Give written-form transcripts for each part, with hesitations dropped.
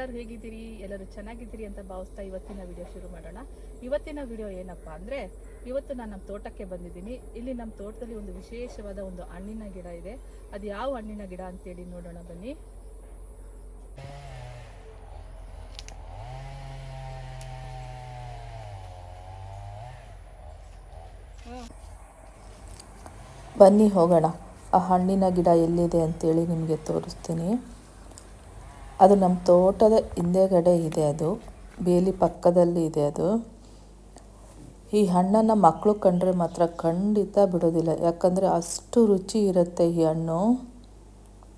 ಎಲ್ಲರೂ ಹೇಗಿದ್ದೀರಿ? ಎಲ್ಲರೂ ಚೆನ್ನಾಗಿದ್ದೀರಿ ಅಂತ ಭಾವಿಸ್ತಾ ಇವತ್ತಿನ ವಿಡಿಯೋ ಶುರು ಮಾಡೋಣ. ಇವತ್ತಿನ ವಿಡಿಯೋ ಏನಪ್ಪ ಅಂದರೆ, ಇವತ್ತು ನಾನು ನಮ್ಮ ತೋಟಕ್ಕೆ ಬಂದಿದ್ದೀನಿ. ಇಲ್ಲಿ ನಮ್ಮ ತೋಟದಲ್ಲಿ ಒಂದು ವಿಶೇಷವಾದ ಒಂದು ಹಣ್ಣಿನ ಗಿಡ ಇದೆ. ಅದು ಯಾವ ಹಣ್ಣಿನ ಗಿಡ ಅಂತೇಳಿ ನೋಡೋಣ ಬನ್ನಿ. ಬನ್ನಿ ಹೋಗೋಣ. ಆ ಹಣ್ಣಿನ ಗಿಡ ಎಲ್ಲಿದೆ ಅಂತೇಳಿ ನಿಮಗೆ ತೋರಿಸ್ತೀನಿ. ಅದು ನಮ್ಮ ತೋಟದ ಹಿಂದೆಗಡೆ ಇದೆ, ಅದು ಬೇಲಿ ಪಕ್ಕದಲ್ಲಿ ಇದೆ. ಅದು ಈ ಹಣ್ಣನ್ನು ಮಕ್ಕಳು ಕಂಡ್ರೆ ಮಾತ್ರ ಖಂಡಿತ ಬಿಡೋದಿಲ್ಲ, ಯಾಕಂದರೆ ಅಷ್ಟು ರುಚಿ ಇರುತ್ತೆ ಈ ಹಣ್ಣು.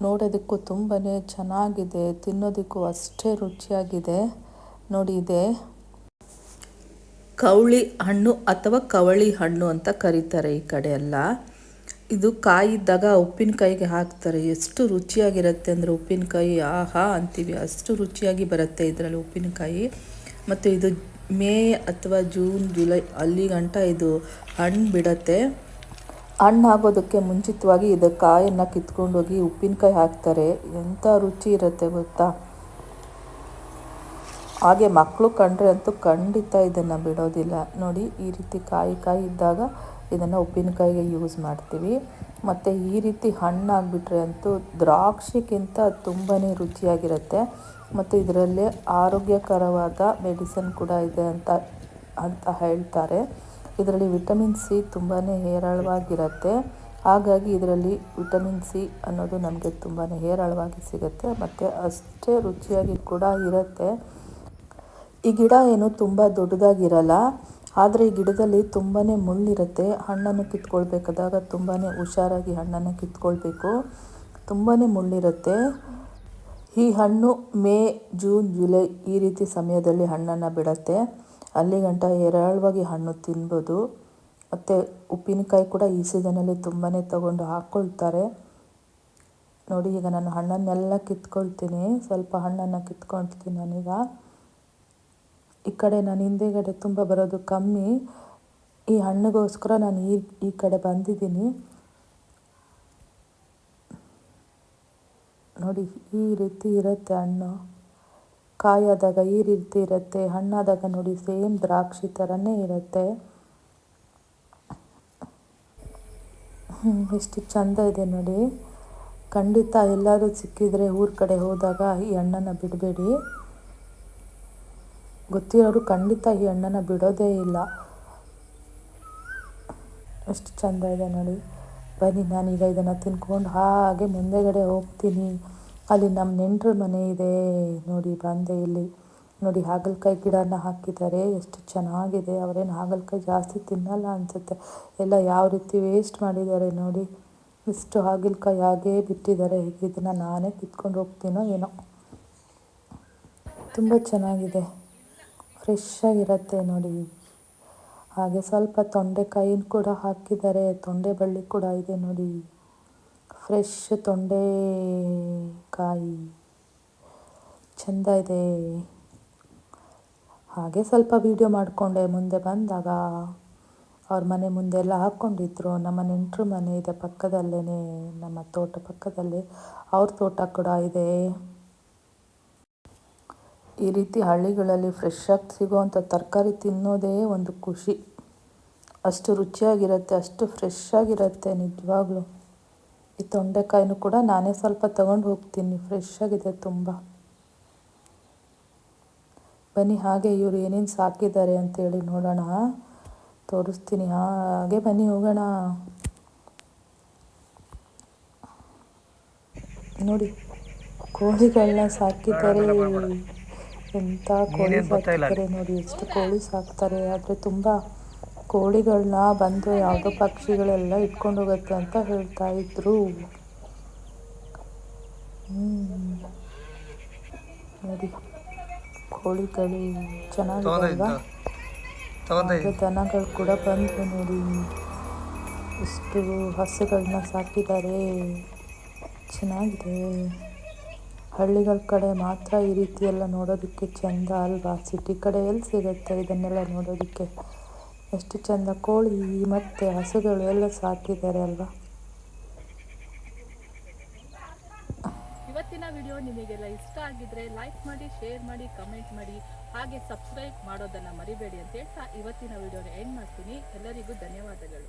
ನೋಡೋದಕ್ಕೂ ತುಂಬಾ ಚೆನ್ನಾಗಿದೆ, ತಿನ್ನೋದಕ್ಕೂ ಅಷ್ಟೇ ರುಚಿಯಾಗಿದೆ. ನೋಡಿ, ಇದೆ ಕವಳಿ ಹಣ್ಣು ಅಥವಾ ಕವಳಿ ಹಣ್ಣು ಅಂತ ಕರೀತಾರೆ ಈ ಕಡೆ ಎಲ್ಲ. ಇದು ಕಾಯಿದ್ದಾಗ ಉಪ್ಪಿನಕಾಯಿಗೆ ಹಾಕ್ತಾರೆ. ಎಷ್ಟು ರುಚಿಯಾಗಿರುತ್ತೆ ಅಂದರೆ ಉಪ್ಪಿನಕಾಯಿ ಆಹಾ ಅಂತೀವಿ, ಅಷ್ಟು ರುಚಿಯಾಗಿ ಬರುತ್ತೆ ಇದರಲ್ಲಿ ಉಪ್ಪಿನಕಾಯಿ. ಮತ್ತು ಇದು ಮೇ ಅಥವಾ ಜೂನ್ ಜುಲೈ ಅಲ್ಲಿ ಗಂಟ ಇದು ಹಣ್ಣು ಬಿಡತ್ತೆ. ಹಣ್ಣು ಆಗೋದಕ್ಕೆ ಮುಂಚಿತವಾಗಿ ಇದು ಕಾಯನ್ನು ಕಿತ್ಕೊಂಡೋಗಿ ಉಪ್ಪಿನಕಾಯಿ ಹಾಕ್ತಾರೆ. ಎಂಥ ರುಚಿ ಇರುತ್ತೆ ಗೊತ್ತಾ. ಹಾಗೆ ಮಕ್ಕಳು ಕಂಡ್ರೆ ಅಂತೂ ಖಂಡಿತ ಇದನ್ನು ಬಿಡೋದಿಲ್ಲ. ನೋಡಿ, ಈ ರೀತಿ ಕಾಯಿ ಇದ್ದಾಗ ಇದನ್ನು ಉಪ್ಪಿನಕಾಯಿಗೆ ಯೂಸ್ ಮಾಡ್ತೀವಿ. ಮತ್ತು ಈ ರೀತಿ ಹಣ್ಣಾಗಿಬಿಟ್ರೆ ಅಂತೂ ದ್ರಾಕ್ಷಿಗಿಂತ ತುಂಬಾ ರುಚಿಯಾಗಿರುತ್ತೆ. ಮತ್ತು ಇದರಲ್ಲಿ ಆರೋಗ್ಯಕರವಾದ ಮೆಡಿಸಿನ್ ಕೂಡ ಇದೆ ಅಂತ ಹೇಳ್ತಾರೆ. ಇದರಲ್ಲಿ ವಿಟಮಿನ್ ಸಿ ತುಂಬಾ ಹೇರಳವಾಗಿರುತ್ತೆ. ಹಾಗಾಗಿ ಇದರಲ್ಲಿ ವಿಟಮಿನ್ ಸಿ ಅನ್ನೋದು ನಮಗೆ ತುಂಬಾ ಹೇರಳವಾಗಿ ಸಿಗುತ್ತೆ ಮತ್ತು ಅಷ್ಟೇ ರುಚಿಯಾಗಿ ಕೂಡ ಇರುತ್ತೆ. ಈ ಗಿಡ ಏನು ತುಂಬ ದೊಡ್ಡದಾಗಿರಲ್ಲ, ಆದರೆ ಈ ಗಿಡದಲ್ಲಿ ತುಂಬಾ ಮುಳ್ಳಿರುತ್ತೆ. ಹಣ್ಣನ್ನು ಕಿತ್ಕೊಳ್ಬೇಕಾದಾಗ ತುಂಬಾ ಹುಷಾರಾಗಿ ಹಣ್ಣನ್ನು ಕಿತ್ಕೊಳ್ಬೇಕು, ತುಂಬಾ ಮುಳ್ಳಿರುತ್ತೆ. ಈ ಹಣ್ಣು ಮೇ ಜೂನ್ ಜುಲೈ ಈ ರೀತಿ ಸಮಯದಲ್ಲಿ ಹಣ್ಣನ್ನು ಬಿಡುತ್ತೆ. ಅಲ್ಲಿ ಗಂಟ ಹೇರಳವಾಗಿ ಹಣ್ಣು ತಿನ್ಬೋದು. ಮತ್ತು ಉಪ್ಪಿನಕಾಯಿ ಕೂಡ ಈ ಸೀಸನಲ್ಲಿ ತುಂಬಾ ತಗೊಂಡು ಹಾಕ್ಕೊಳ್ತಾರೆ. ನೋಡಿ, ಈಗ ನಾನು ಹಣ್ಣನ್ನೆಲ್ಲ ಕಿತ್ಕೊಳ್ತೀನಿ. ಸ್ವಲ್ಪ ಹಣ್ಣನ್ನು ಕಿತ್ಕೊಳ್ತೀನಿ ನಾನೀಗ. ಈ ಕಡೆ ನಾನು ಹಿಂದೆಗಡೆ ತುಂಬ ಬರೋದು ಕಮ್ಮಿ. ಈ ಹಣ್ಣಿಗೋಸ್ಕರ ನಾನು ಈ ಕಡೆ ಬಂದಿದ್ದೀನಿ. ನೋಡಿ, ಈ ರೀತಿ ಇರುತ್ತೆ ಹಣ್ಣು. ಕಾಯಾದಾಗ ಈ ರೀತಿ ಇರುತ್ತೆ, ಹಣ್ಣಾದಾಗ ನೋಡಿ ಸೇಮ್ ದ್ರಾಕ್ಷಿ ಥರನೇ ಇರುತ್ತೆ. ಎಷ್ಟು ಚೆಂದ ಇದೆ ನೋಡಿ. ಖಂಡಿತ ಎಲ್ಲರೂ ಸಿಕ್ಕಿದರೆ ಊರ ಕಡೆ ಹೋದಾಗ ಈ ಹಣ್ಣನ್ನು ಬಿಡಬೇಡಿ. ಗೊತ್ತಿರೋರು ಖಂಡಿತ ಈ ಹಣ್ಣನ್ನು ಬಿಡೋದೇ ಇಲ್ಲ. ಎಷ್ಟು ಚೆಂದ ಇದೆ ನೋಡಿ. ಬನ್ನಿ, ನಾನೀಗ ಇದನ್ನು ತಿನ್ಕೊಂಡು ಹಾಗೆ ಮುಂದೆಗಡೆ ಹೋಗ್ತೀನಿ. ಅಲ್ಲಿ ನಮ್ಮ ನೆಂಟರ ಮನೆ ಇದೆ ನೋಡಿ. ಬಂದೆ ಇಲ್ಲಿ ನೋಡಿ, ಹಾಗಲಕಾಯಿ ಗಿಡನ ಹಾಕಿದ್ದಾರೆ. ಎಷ್ಟು ಚೆನ್ನಾಗಿದೆ. ಅವರೇನು ಹಾಗಲಕಾಯಿ ಜಾಸ್ತಿ ತಿನ್ನಲ್ಲ ಅನಿಸುತ್ತೆ. ಎಲ್ಲ ಯಾವ ರೀತಿ ವೇಸ್ಟ್ ಮಾಡಿದ್ದಾರೆ ನೋಡಿ. ಇಷ್ಟು ಹಾಗಲಕಾಯಿ ಹಾಗೇ ಬಿಟ್ಟಿದ್ದಾರೆ. ಈಗ ಇದನ್ನು ನಾನೇ ಕಿತ್ಕೊಂಡು ಹೋಗ್ತೀನೋ ಏನೋ. ತುಂಬ ಚೆನ್ನಾಗಿದೆ, ಫ್ರೆಶ್ ಆಗಿರುತ್ತೆ ನೋಡಿ. ಹಾಗೆ ಸ್ವಲ್ಪ ತೊಂಡೆಕಾಯಿನ ಕೂಡ ಹಾಕಿದ್ದಾರೆ. ತೊಂಡೆ ಬಳ್ಳಿ ಕೂಡ ಇದೆ ನೋಡಿ. ಫ್ರೆಶ್ ತೊಂಡೆಕಾಯಿ ಚೆಂದ ಇದೆ. ಹಾಗೆ ಸ್ವಲ್ಪ ವಿಡಿಯೋ ಮಾಡಿಕೊಂಡೆ. ಮುಂದೆ ಬಂದಾಗ ಅವ್ರ ಮನೆ ಮುಂದೆ ಎಲ್ಲ ಹಾಕ್ಕೊಂಡಿದ್ರು. ನಮ್ಮ ನೆಂಟರು ಮನೆ ಇದೆ ಪಕ್ಕದಲ್ಲೇ, ನಮ್ಮ ತೋಟ ಪಕ್ಕದಲ್ಲೇ ಅವ್ರ ತೋಟ ಕೂಡ ಇದೆ. ಈ ರೀತಿ ಹಳ್ಳಿಗಳಲ್ಲಿ ಫ್ರೆಶ್ಶಾಗಿ ಸಿಗೋವಂಥ ತರಕಾರಿ ತಿನ್ನೋದೇ ಒಂದು ಖುಷಿ. ಅಷ್ಟು ರುಚಿಯಾಗಿರುತ್ತೆ, ಅಷ್ಟು ಫ್ರೆಶ್ಶಾಗಿರುತ್ತೆ ನಿಜವಾಗ್ಲೂ. ಈ ತೊಂಡೆಕಾಯಿನೂ ಕೂಡ ನಾನೇ ಸ್ವಲ್ಪ ತಗೊಂಡು ಹೋಗ್ತೀನಿ, ಫ್ರೆಶ್ಶಾಗಿದೆ ತುಂಬ. ಬನ್ನಿ, ಹಾಗೆ ಇವರು ಏನೇನು ಸಾಕಿದ್ದಾರೆ ಅಂತೇಳಿ ನೋಡೋಣ, ತೋರಿಸ್ತೀನಿ. ಹಾಗೆ ಬನ್ನಿ ಹೋಗೋಣ. ನೋಡಿ, ಕೋಳಿಗಳನ್ನ ಸಾಕಿದ್ದಾರೆ. ಎಂಥ ಕೋಳಿ ಸಾಕಿದ್ದಾರೆ ನೋಡಿ. ಎಷ್ಟು ಕೋಳಿ ಸಾಕ್ತಾರೆ. ಆದರೆ ತುಂಬ ಕೋಳಿಗಳನ್ನ ಬಂದು ಯಾವುದೋ ಪಕ್ಷಿಗಳೆಲ್ಲ ಇಟ್ಕೊಂಡು ಹೋಗುತ್ತೆ ಅಂತ ಹೇಳ್ತಾ ಇದ್ರು. ನೋಡಿ, ಕೋಳಿಗಳು ಚೆನ್ನಾಗಿದೆ ಅಲ್ವಾ. ಹಾಗೆ ದನಗಳು ಕೂಡ ಬಂದು ನೋಡಿ, ಇಷ್ಟು ಹಸುಗಳನ್ನ ಸಾಕಿದ್ದಾರೆ. ಚೆನ್ನಾಗಿದೆ. ಹಳ್ಳಿಗಳ ಕಡೆ ಮಾತ್ರ ಈ ರೀತಿ ಎಲ್ಲ ನೋಡೋದಕ್ಕೆ ಚೆಂದ ಅಲ್ವಾ. ಸಿಟಿ ಕಡೆ ಎಲ್ಲಿ ಸಿಗುತ್ತೆ ಇದನ್ನೆಲ್ಲ ನೋಡೋದಕ್ಕೆ. ಎಷ್ಟು ಚೆಂದ ಕೋಳಿ ಮತ್ತು ಹಸುಗಳು ಎಲ್ಲ ಸಾಕಿದ್ದಾರೆ ಅಲ್ವಾ. ಇವತ್ತಿನ ವಿಡಿಯೋ ನಿಮಗೆಲ್ಲ ಇಷ್ಟ ಆಗಿದ್ರೆ ಲೈಕ್ ಮಾಡಿ, ಶೇರ್ ಮಾಡಿ, ಕಮೆಂಟ್ ಮಾಡಿ, ಹಾಗೆ ಸಬ್ಸ್ಕ್ರೈಬ್ ಮಾಡೋದನ್ನು ಮರಿಬೇಡಿ ಅಂತ ಹೇಳ್ತಾ ಇವತ್ತಿನ ವಿಡಿಯೋನ ಎಂಡ್ ಮಾಡ್ತೀನಿ. ಎಲ್ಲರಿಗೂ ಧನ್ಯವಾದಗಳು.